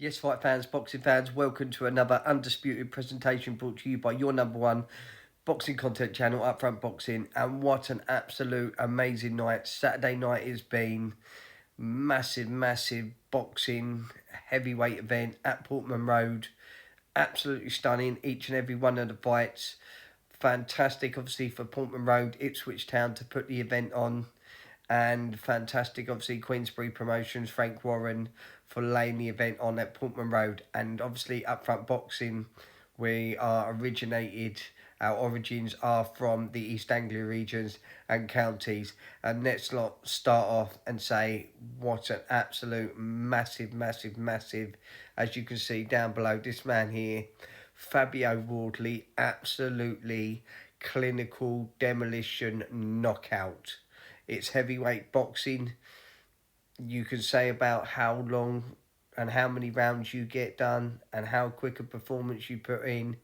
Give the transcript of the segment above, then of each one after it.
Yes, fight fans, boxing fans, welcome to another undisputed presentation brought to you by your number one boxing content channel, Upfront Boxing. And what an absolute amazing night. Saturday night has been massive boxing heavyweight event at Portman Road. Absolutely stunning, each and every one of the fights. Fantastic, obviously, for Portman Road, Ipswich Town to put the event on, and fantastic, obviously, Queensbury Promotions, Frank Warren, for laying the event on at Portman Road. And obviously, Upfront Boxing, we are originated, our origins are from the East Anglia regions and counties. And let's not start off and say what an absolute massive, as you can see down below, this man here, Fabio Wardley, absolutely clinical demolition knockout. It's heavyweight boxing. You can say about how long and how many rounds you get done and how quick a performance you put in,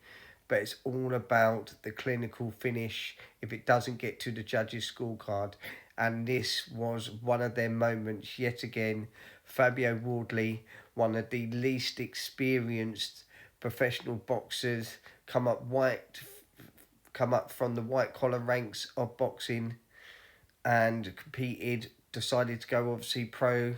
but it's all about the clinical finish if it doesn't get to the judges' scorecard. And this was one of their moments yet again. Fabio Wardley, one of the least experienced professional boxers, come up from the white collar ranks of boxing and competed, decided to go obviously pro,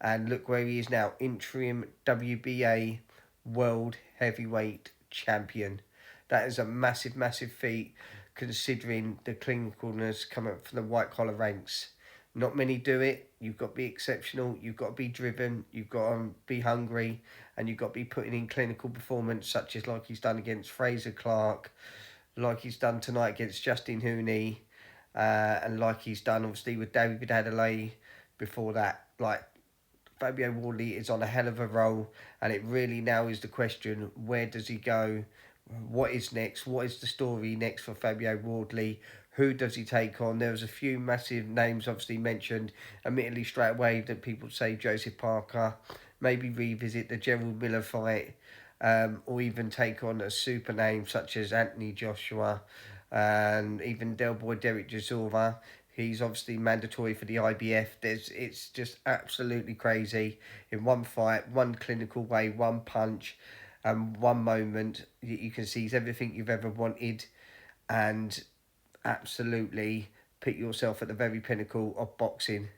and look where he is now, interim WBA world heavyweight champion. That is a massive feat considering the clinicalness coming from the white collar ranks. Not many do it. You've got to be exceptional, you've got to be driven, you've got to be hungry, and you've got to be putting in clinical performance such as like he's done against Fraser Clark, like he's done tonight against Justin Hooney, and like he's done obviously with David Adelaide before that. Like, Fabio Wardley is on a hell of a roll, and it really now is the question: where does he go? What is next? What is the story next for Fabio Wardley? Who does he take on? There was a few massive names obviously mentioned, admittedly straight away, that people say Joseph Parker, maybe revisit the Gerald Miller fight, or even take on a super name such as Anthony Joshua, and even Del Boy Derek Chisora. He's obviously mandatory for the IBF. It's just absolutely crazy. In one fight, one clinical way, one punch, and one moment, you can see he's everything you've ever wanted, and absolutely put yourself at the very pinnacle of boxing.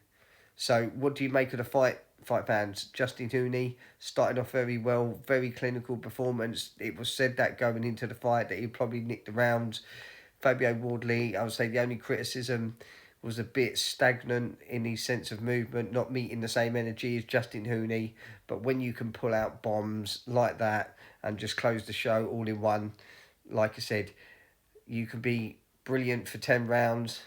So, what do you make of the fight fans? Justin Hooney started off very well, very clinical performance. It was said that going into the fight that he probably nicked the rounds. Fabio Wardley, I would say the only criticism was a bit stagnant in his sense of movement, not meeting the same energy as Justin Hooney. But when you can pull out bombs like that and just close the show all in one, like I said, you can be brilliant for 10 rounds,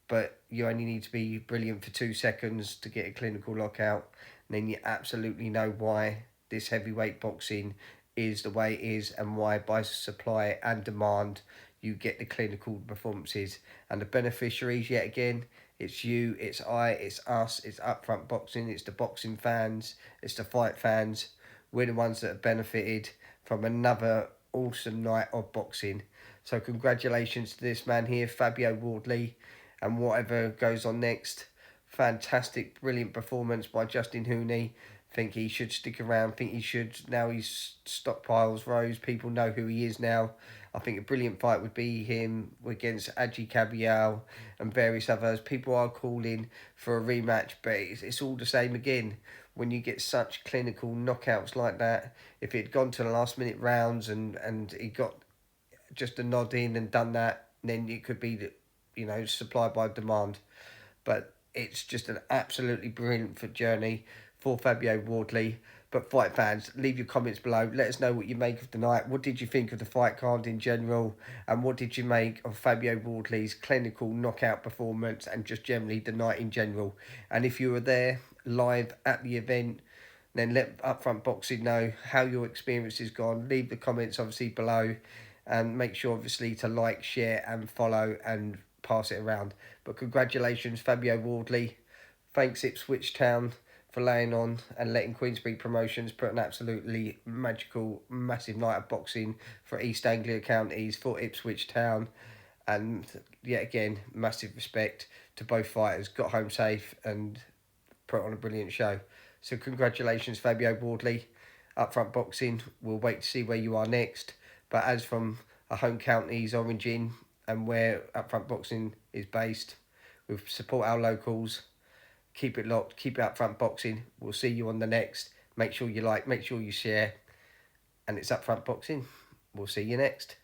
but you only need to be brilliant for 2 seconds to get a clinical lockout. And then you absolutely know why this heavyweight boxing is the way it is, and why by supply and demand you get the clinical performances. And the beneficiaries, yet again, it's you, it's I, it's us, it's Upfront Boxing, it's the boxing fans, it's the fight fans. We're the ones that have benefited from another awesome night of boxing. So congratulations to this man here, Fabio Wardley, and whatever goes on next. Fantastic, brilliant performance by Justin Hooney. Think he should stick around. Think he should, now his stockpiles rose. People know who he is now. I think a brilliant fight would be him against Aji Kabial and various others. People are calling for a rematch, but it's all the same again. When you get such clinical knockouts like that, if it had gone to the last minute rounds and he got just a nod in and done that, then it could be, supply by demand. But it's just an absolutely brilliant journey for Fabio Wardley. But fight fans, leave your comments below. Let us know what you make of the night. What did you think of the fight card in general? And what did you make of Fabio Wardley's clinical knockout performance and just generally the night in general? And if you were there live at the event, then let Upfront Boxing know how your experience has gone. Leave the comments obviously below, and make sure obviously to like, share and follow and pass it around. But congratulations, Fabio Wardley. Thanks Ipswich Town for laying on and letting Queensbury Promotions put an absolutely magical, massive night of boxing for East Anglia counties, for Ipswich Town. And yet again, massive respect to both fighters. Got home safe and put on a brilliant show. So congratulations, Fabio Wardley. Upfront Boxing, we'll wait to see where you are next. But as from our home counties, Origin, and where Upfront Boxing is based, we support our locals. Keep it locked, keep it Upfront Boxing. We'll see you on the next. Make sure you like, make sure you share. And it's Upfront Boxing. We'll see you next.